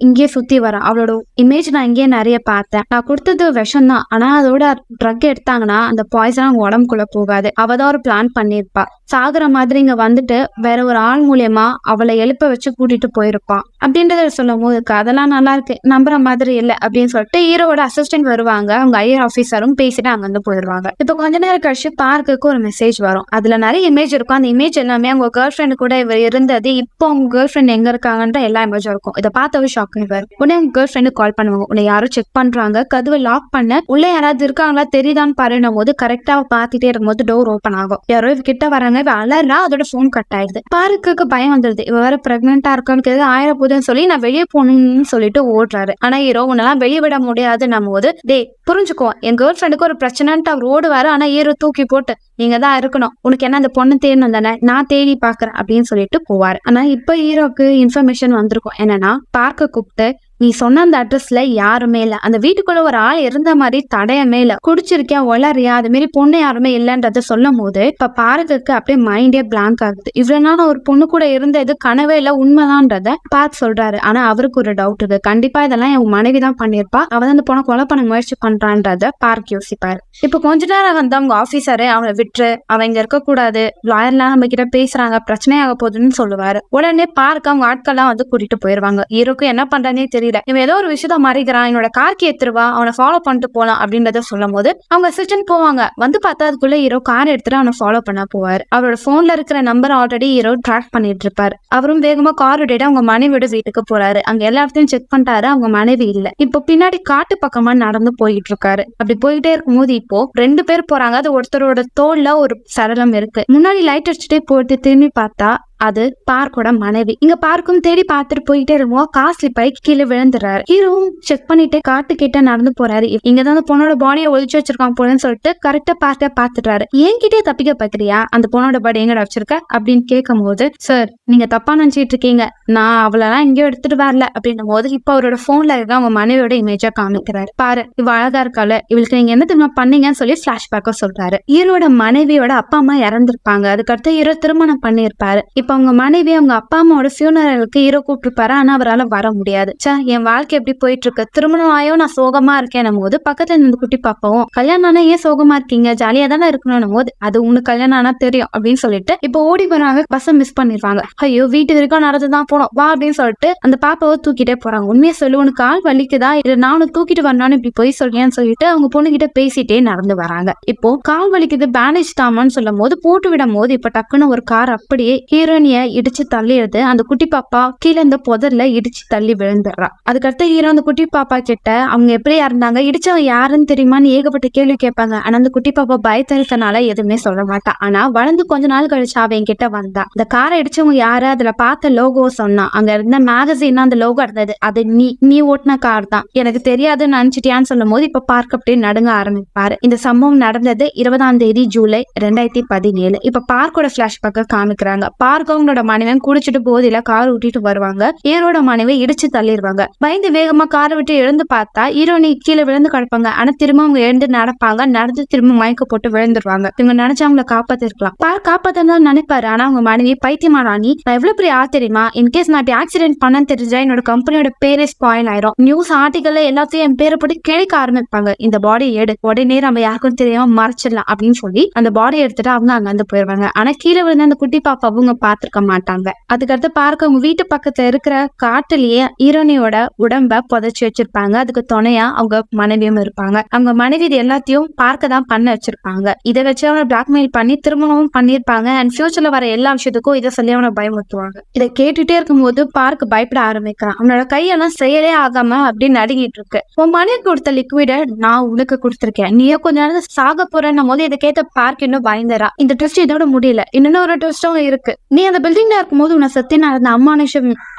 Speaker 1: இங்கே சுத்தி வர. அவளோட இமேஜ் நான் இங்கே நிறைய பார்த்தேன். நான் கொடுத்தது விஷம் தான், ஆனா அதோட ட்ரக் எடுத்தாங்கன்னா அந்த பாய்சன் அவங்க உடம்புக்குள்ள போகாது. அவதான் ஒரு பிளான் பண்ணிருப்பா. சாகுற மாதிரி இங்க வந்துட்டு வேற ஒரு ஆள் மூலியமா அவளை எழுப்ப வச்சு கூட்டிட்டு போயிருப்பான் அப்படின்றத சொல்லும் போது அதெல்லாம் நல்லா இருக்கு, நம்புற மாதிரி இல்ல அப்படின்னு சொல்லிட்டு ஹீரோட அசிஸ்டன்ட் வருவாங்க. அவங்க ஹையர் ஆபீசரும் பேசிட்டு அங்க வந்து போயிடுவாங்க. இப்ப கொஞ்ச நேரம் கழிச்சு பார்க்குக்கு ஒரு மெசேஜ் வரும். அதுல நிறைய இமேஜ் இருக்கும். அந்த இமேஜ் எல்லாமே அவங்க கேர்ள் ஃப்ரெண்டு கூட இவர் இருந்தது, இப்போ அவங்க கேர்ள் ஃப்ரெண்ட் எங்க இருக்காங்கன்ற எல்லா இமேஜும் இருக்கும். இதை பார்த்தவே ஷாக் ஆயிடுவாரு. உடனே அவங்க கேர்ள் ஃப்ரெண்டு கால் பண்ணுவாங்க. உன்னை யாரும் செக் பண்றாங்க, கதவை லாக் பண்ண, உள்ள யாராவது இருக்காங்களா தெரியுதான்னு பாருன்னும் போது கரெக்டா பாத்துட்டே இருக்கும்போது டோர் ஓப்பன் ஆகும். யாரோ கிட்ட வராங்க. இவ அலறா, அதோட போன் கட் ஆயிடுது. பார்க்குக்கு பயம் வந்துருது. இவ வேற பிரெக்னெண்டா இருக்கான்னு ஆயிரம் போதுன்னு சொல்லி நான் வெளியே போகணும்னு சொல்லிட்டு ஓடுறாரு. ஆனா ஹீரோ உன்னெல்லாம் வெளியே விட முடியாது நம்ம போது டே புரிஞ்சுக்கோ, என் கேர்ள் ஃப்ரெண்டுக்கு ஒரு பிரச்சனைன்ட்டு அவர் ஓடுவாரு. ஆனா ஹீரோ தூக்கி போட்டு நீங்க தான் இருக்கணும், உனக்கு என்ன அந்த பொண்ணு தேடணும் தானே, நான் தேடி பாக்குறேன் அப்படின்னு சொல்லிட்டு போவாரு. ஆனா இப்ப ஹீரோக்கு இன்ஃபர்மேஷன் வந்திருக்கும். என்னன்னா பார்க்க கூப்பிட்டு நீ சொன்ன அந்த அட்ரஸ்ல யாருமே இல்ல, அந்த வீட்டுக்குள்ள ஒரு ஆள் இருந்த மாதிரி தடயமே இல்ல, குடிச்சிருக்கியா ஒளறியா அது மாதிரி பொண்ணு யாருமே இல்லன்றத சொல்லும் போது இப்ப பாரதிக்கு அப்படியே மைண்டே பிளாங்க் ஆகுது. இவ்வளவு நாள் ஒரு பொண்ணு கூட இருந்த இது கனவே இல்ல உண்மைதான்றத பார்த்து சொல்றாரு. ஆனா அவருக்கு ஒரு டவுட் இருக்கு, கண்டிப்பா இதெல்லாம் என் மனைவிதான் பண்ணிருப்பா, அவதான் அந்த பொண்ணை கொலை பண்ண முயற்சி பண்றான்றத பார்க் யோசிப்பாரு. இப்ப கொஞ்ச நேரம் வந்து அவங்க ஆபீசரு அவனை விட்டுரு, அவன் இங்க இருக்க கூடாது, லாயர்லாம் நம்ம கிட்ட பேசுறாங்க, பிரச்சனையாக போகுதுன்னு சொல்லுவாரு. உடனே பார்க்க அவங்க ஆட்கள்லாம் வந்து கூட்டிட்டு போயிருவாங்க. ஹீரோக்கு என்ன பண்றானே தெரியல, இவன் ஏதோ ஒரு விஷயத்த மறைக்கிறான், என்னோட கார்க்கு ஏத்துருவா, அவனை ஃபாலோ பண்ணிட்டு போலாம் அப்படின்றத சொல்லும் போது அவங்க அசிஸ்டன்ட் போவாங்க. வந்து பார்த்தா அதுக்குள்ள ஹீரோ கார் எடுத்துட்டு அவனை ஃபாலோ பண்ண போவாரு. அவரோட போன்ல இருக்கிற நம்பர் ஆல்ரெடி ஹீரோ ட்ராக் பண்ணிட்டு இருப்பாரு. அவரும் வேகமா கார் ஓட்டிட்டு அவங்க மனைவியோட வீட்டுக்கு போறாரு. அங்க எல்லா இடத்தையும் செக் பண்ணிட்டாரு, அவங்க மனைவி இல்ல. இப்போ பின்னாடி காட்டு பக்கமா நடந்து போயிட்டு இருக்காரு. அப்படி போயிட்டே இருக்கும்போது இப்போ 2 பேர் போறாங்க. அது ஒருத்தரோட தோல்ல ஒரு சடலம் இருக்கு. முன்னாடி லைட் அடிச்சுட்டே போயிட்டு திரும்பி பார்த்தா அது பார்க்கோட மனைவி. இங்க பார்க்கும் தேடி பார்த்துட்டு போயிட்டே இருக்கும், காஸ்ட்லி பைக் கீழே விழுந்துறாரு. ஹீரோவும் செக் பண்ணிட்டு காட்டு கிட்ட நடந்து போறாரு. இங்கதான் அந்த பொண்ணோட பாடியை ஒழிச்சு வச்சிருக்கான் போலன்னு சொல்லிட்டு கரெக்டா பாத்துட்டாரு. என்கிட்டே தப்பிக்க பாக்குறியா, அந்த பொண்ணோட பாடி எங்கட வச்சிருக்க அப்படின்னு கேட்கும் போது, சார் நீங்க தப்பா நினைச்சிட்டு இருக்கீங்க, நான் அவளெல்லாம் எங்கேயோ எடுத்துட்டு வரல அப்படின்னும் போது இப்ப அவரோட போன்ல இருக்க அவங்க மனைவியோட இமேஜா காமிக்கிறாரு. பாரு இவ அழகா இருக்கால, இவளுக்கு நீங்க என்ன திரும்ப பண்ணீங்கன்னு சொல்லி பிளாஷ்பேக்கா சொல்றாரு. ஹீரோட மனைவியோட அப்பா அம்மா இறந்திருப்பாங்க. அதுக்கடுத்து ஹீரோ திருமணம் பண்ணிருப்பாரு. இப்ப அவங்க மனைவி அவங்க அப்பா அம்மாவோட ஃபியூனரலுக்கு ஹீரோ கூப்பிட்டுருப்பாரு. ஆனா அவரால் வர முடியாது. என் வாழ்க்கை எப்படி போயிட்டு இருக்கு, திருமணம் ஆயோ நான் சோகமா இருக்கேன் போது பக்கத்துல இருந்து குட்டி பாப்பாவும், கல்யாணம் ஆனா ஏன் சோகமா இருக்கீங்க, ஜாலியா தானே இருக்கணும் போது, அது உனக்கு கல்யாணம் ஆனா தெரியும் அப்படின்னு சொல்லிட்டு இப்ப ஓடி போறாங்க. பஸ் மிஸ் பண்ணிருவாங்க. ஐயோ வீட்டு வரைக்கும் நடந்துதான் போனோம் வா அப்படின்னு சொல்லிட்டு அந்த பாப்பாவை தூக்கிட்டே போறாங்க. உண்மையா சொல்லு, உனக்கு கால் வலிக்குதா, இல்ல நானும் தூக்கிட்டு வரணும்னு இப்படி போய் சொல்றேன்னு சொல்லிட்டு அவங்க பொண்ணு கிட்ட பேசிட்டே நடந்து வராங்க. இப்போ கால் வலிக்குது பேண்டேஜ் தாமான்னு சொல்லும் போது போட்டு விடும் போது இப்ப டக்குன்னு ஒரு கார் அப்படியே ஹீரோனிய இடிச்சு தள்ளிடுது. அந்த குட்டி பாப்பா கீழே இந்த புதர்ல இடிச்சு தள்ளி விழுந்துடுறா. அதுக்கடுத்து ஹீரோ அந்த குட்டி பாப்பா கிட்ட அவங்க எப்படி இருந்தாங்க, இடிச்சவங்க யாருன்னு தெரியுமான்னு ஏகப்பட்ட கேள்வி கேட்பாங்க. ஆனா அந்த குட்டி பாப்பா பயத்திருக்கனால எதுவுமே சொல்ல மாட்டா. ஆனா வளர்ந்து கொஞ்ச நாள் கழிச்சு அவ என்கிட்ட வந்தா, இந்த காரை இடிச்சவங்க யாரு, அதுல பார்த்த லோகோ சொன்னா, அங்க இருந்த மேகசின் அந்த லோகோ இருந்தது, அது நீ ஓட்டின கார் தான், எனக்கு தெரியாதுன்னு நினைச்சிட்டியான்னு சொல்லும் போது இப்ப பார்க்க அப்படியே நடுங்க ஆரம்பிப்பாரு. இந்த சம்பவம் நடந்தது 20ஆம் தேதி ஜூலை 2017. இப்ப பார்க்கோட பிளாஷ்பேக்க காமிக்கிறாங்க. பார்க்க அவங்களோட மனைவன் குடிச்சிட்டு போதில கார் ஊட்டிட்டு வருவாங்க. ஹீரோட மனைவி இடிச்சு தள்ளிடுவாங்க. பயந்து வேகமா காரை விட்டு எழுந்து பார்த்தா ஹீரோனி கீழே விழுந்து கிடப்பாங்க. ஆனா திரும்ப அவங்க எழுந்து நடப்பாங்க. நடந்து திரும்ப மயக்க போட்டு விழுந்துருவாங்க. இவங்க நினைச்சு அவங்கள காப்பாத்திருக்கலாம், காப்பாத்தான் நினைப்பாரு. ஆனா அவங்க மனைவி பைத்தியமானி, நான் எவ்வளவு பெரிய தெரியுமா, இன்கேஸ் நான் ஆக்சிடென்ட் பண்ணன்னு தெரிஞ்சா என்னோட கம்பெனியோட பேரே ஸ்பாயில் ஆயிரும், நியூஸ் ஆர்டிகல்ல எல்லாத்தையும் என் பேரை போட்டு கேட்க ஆரம்பிப்பாங்க, இந்த பாடி எடு, உடனே நம்ம யாருக்கும் தெரியாம மறைச்சிடலாம் அப்படின்னு சொல்லி அந்த பாடி எடுத்துட்டு அவங்க அங்க வந்து போயிருவாங்க. ஆனா கீழே விழுந்த அந்த குட்டி பாப்பா அவங்க பார்த்திருக்க மாட்டாங்க. அதுக்கடுத்து பார்க்க அவங்க வீட்டு பக்கத்துல இருக்கிற காட்டுலயே ஹீரோனியோட உடம்ப புதைச்சு வச்சிருப்பாங்க. அதுக்கு துணையா அவங்க மனைவியும் இருப்பாங்க. அவங்க மனைவி இது எல்லாத்தையும் பார்க்க தான் பண்ண வச்சிருப்பாங்க. இதை வச்சு அவனை பிளாக்மெயில் பண்ணி திருமணமும் பண்ணிருப்பாங்க. அண்ட் ஃபியூச்சர்ல வர எல்லா விஷயத்துக்கும் இதை சொல்லி அவனை பயமுறுத்துவாங்க. இதை கேட்டுட்டே இருக்கும்போது பார்க்க பயப்பட ஆரம்பிக்கிறான். அவனோட கையெல்லாம் செயலே ஆகாம அப்படின்னு நடுங்கிட்டு இருக்கு. உன் மனைவி கொடுத்த லிக்விட நான் உனக்கு கொடுத்துருக்கேன், நீயே கொஞ்ச நேரம் சாக போறேன்னும் போது இதை கேட்ட பார்க்க இன்னும் பயந்துறா. இந்த ட்விஸ்ட் இதோட முடியல, இன்னொரு ட்விஸ்டும் இருக்கு. நீ அந்த பில்டிங்ல இருக்கும்போது உன்னை சத்தி நடந்த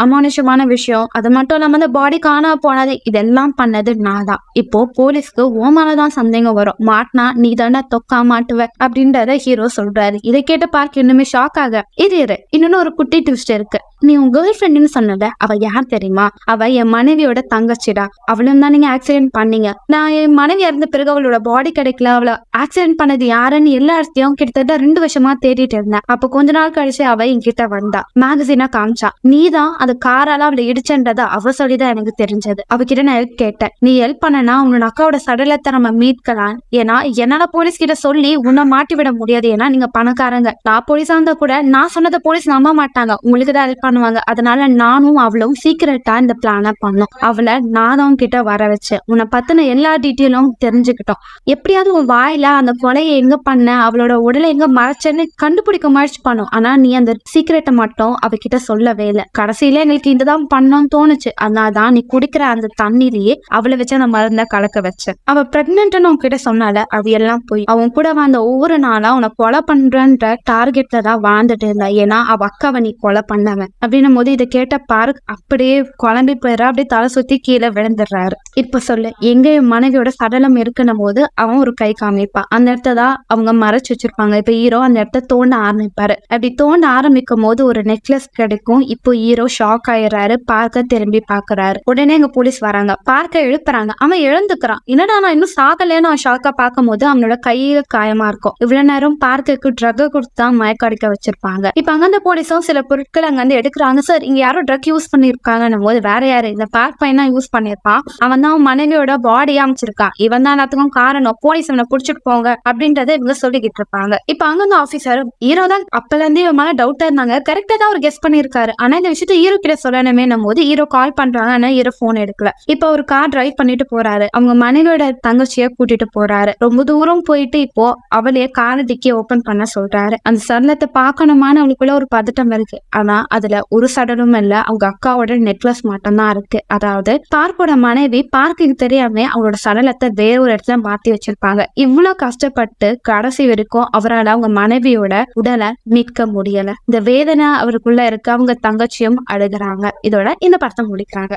Speaker 1: அமானுஷமான விஷயம், அது மட்டும் இல்லாம அந்த பாடி காணா போனது, இதெல்லாம் பண்ணது நான் தான். இப்போ போலீஸ்க்கு ஓமானதான் சந்தேகம் வரும், மாட்டினா நீ தானே தொக்கா மாட்டுவ அப்படின்றத ஹீரோ சொல்றாரு. இதை கேட்ட பார்க்க இன்னுமே ஷாக் ஆக, இது இன்னொன்னு ஒரு குட்டி ட்விஸ்ட் இருக்கு. நீ உன் கேர்ள் ஃப்ரெண்ட்னு சொன்னத அவ யார் தெரியுமா, அவ என் மனைவியோட தங்கச்சிடா, அவளும் தான் நீங்க ஆக்சிடென்ட் பண்ணீங்க. நான் என் மனைவி இறந்த பிறகு அவளோட பாடி கிடைக்கல, அவளை ஆக்சிடென்ட் பண்ணது யாருன்னு எல்லா இடத்தையும் கிட்டத்தட்ட 2 வருஷமா தேடிட்டு இருந்தேன். அப்ப கொஞ்ச நாள் கழிச்சு அவ என்கிட்ட வந்தா, மேகசினா காமிச்சா, நீதான் அந்த காரால அவளை இடிச்சன்றத அவ சொல்லிதான் எனக்கு தெரிஞ்சது. அவகிட்ட நான் ஹெல்ப் கேட்டேன், நீ ஹெல்ப் பண்ணனா உன்னோட அக்காவோட சடலத்தை நம்ம மீட்கலாம். ஏன்னா என்னால போலீஸ் கிட்ட சொல்லி உன்னை மாட்டி விட முடியாது, ஏன்னா நீங்க பணக்காரங்க. நான் போலீஸா இருந்தா கூட நான் சொன்னதை போலீஸ் நம்ப மாட்டாங்க, உங்களுக்கு தான் ஹெல்ப் பண்ணுவாங்க. அதனால நானும் அவளும் சீக்கிரட்டா இந்த பிளான பண்ணோம். அவளை நான் கிட்ட வர வச்சேன், உன்னை பத்தின எல்லா டீட்டெயிலும் தெரிஞ்சுக்கிட்டோம். எப்படியாவது உன் வாயில அந்த கொலையை எங்க பண்ண, அவளோட உடலை எங்க மறைச்சேன்னு கண்டுபிடிக்க முயற்சி பண்ணோம். ஆனா நீ அந்த சீக்கிரட்டை மட்டும் அவகிட்ட சொல்லவே இல்லை. கடைசியில எங்களுக்கு இதுதான் பண்ணோம்னு தோணுச்சு. அதனாலதான் நீ குடிக்கிற அந்த தண்ணீரையே அவளை வச்சு அந்த மருந்த கலக்க வச்சேன். அவ பிரெக்னன்ட்னு உன்கிட்ட சொன்னால அவ எல்லாம் போய் அவன் கூட வந்த ஒவ்வொரு நாளா உன்னை கொலை பண்றன்ற டார்கெட்ல தான் வாழ்ந்துட்டு இருந்தா. ஏன்னா அவ அக்காவை நீ கொலை பண்ணவன் அப்படின்னும் போது இதை கேட்ட பார்க் அப்படியே குழம்பி போயிடா, அப்படியே தலை சுத்தி கீழே விழுந்துடுறாரு. இப்ப சொல்லு, எங்க என் மனைவியோட சடலம் இருக்குன்னும் போது அவன் ஒரு கை காமிப்பான். அந்த இடத்த தான் அவங்க மறைச்சு வச்சிருப்பாங்க. இப்ப ஹீரோ அந்த இடத்த தோண்ட ஆரம்பிப்பாரு. அப்படி தோண்ட ஆரம்பிக்கும் போது ஒரு நெக்லஸ் கிடைக்கும். இப்போ ஹீரோ ஷாக் ஆயிடுறாரு. பார்க்க திரும்பி பாக்குறாரு. உடனே எங்க போலீஸ் வராங்க. பார்க்க எழுப்புறாங்க. அவன் எழுந்துக்கிறான். என்னடா நான் இன்னும் சாகலேன்னு அவன் ஷாக்கா பார்க்கும் போது அவனோட கையில காயமா இருக்கும். இவ்வளவு நேரம் பார்க்கு ட்ரக் கொடுத்துதான் மயக்க அடிக்க வச்சிருப்பாங்க. இப்ப அங்கிருந்த போலீஸும் சில பொருட்கள் அங்க வந்து எடுக்கிறாங்க. சார், இங்க யாரும் ட்ரக் யூஸ் பண்ணிருக்காங்கன்னும் போது வேற யாரு, இந்த பார்க் பையன் தான் யூஸ் பண்ணிருப்பான். அவன் தான் மனைவியோட பாடியை அமைச்சிருக்கான். இவன் தான் எல்லாத்துக்கும் காரணம். போலீஸ் அவனை புடிச்சிட்டு போங்க அப்படின்றத இவங்க சொல்லிக்கிட்டு இருப்பாங்க. இப்ப அங்க ஆபீசர் ஹீரோ தான் அப்பல இருந்தே இவன் மேல டவுட்டா இருந்தாங்க. கரெக்டா தான் அவர் கெஸ் பண்ணிருக்காரு. ஆனா இந்த விஷயத்த ஹீரோ கிட்ட சொல்லணுமே போது ஹீரோ கால் பண்றாங்க. ஆனா ஹீரோ போன் எடுக்கல. இப்ப ஒரு கார் டிரைவ் பண்ணிட்டு போறாரு. அவங்க மனைவியோட தங்கச்சிய கூட்டிட்டு போறாரு. ரொம்ப தூரம் போயிட்டு இப்போ அவளையே கார டிக்கி ஓபன் பண்ண சொல்றாரு. அந்த சடலத்தை பார்க்கணுமான்னு அவளுக்குள்ள ஒரு பதட்டம் இருக்கு. ஆனா அதுல ஒரு சடலும் இல்ல, அவங்க அக்காவோட நெக்லஸ் மட்டும் தான் இருக்கு. அதாவது பார்க்கோட மனைவி பார்க்குக்கு தெரியாம அவங்களோட சடலத்தை வேற ஒரு இடத்துல மாத்தி வச்சிருப்பாங்க. இவ்வளவு கஷ்டப்பட்டு கடைசி வரைக்கும் அவரால் அவங்க மனைவியோட உடலை மீட்க முடியல. இந்த வேதனை அவருக்குள்ள இருக்கு. அவங்க தங்கச்சியும் அழுகுறாங்க. இதோட இந்த படத்தை முடிக்கிறாங்க.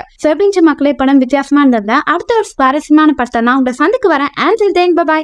Speaker 1: மக்களே, படம் வித்தியாசமா இருந்ததுல அடுத்த ஒரு சுவாரஸ்யமான படத்தை நான் உங்க சந்துக்கு வரேன். Until then by.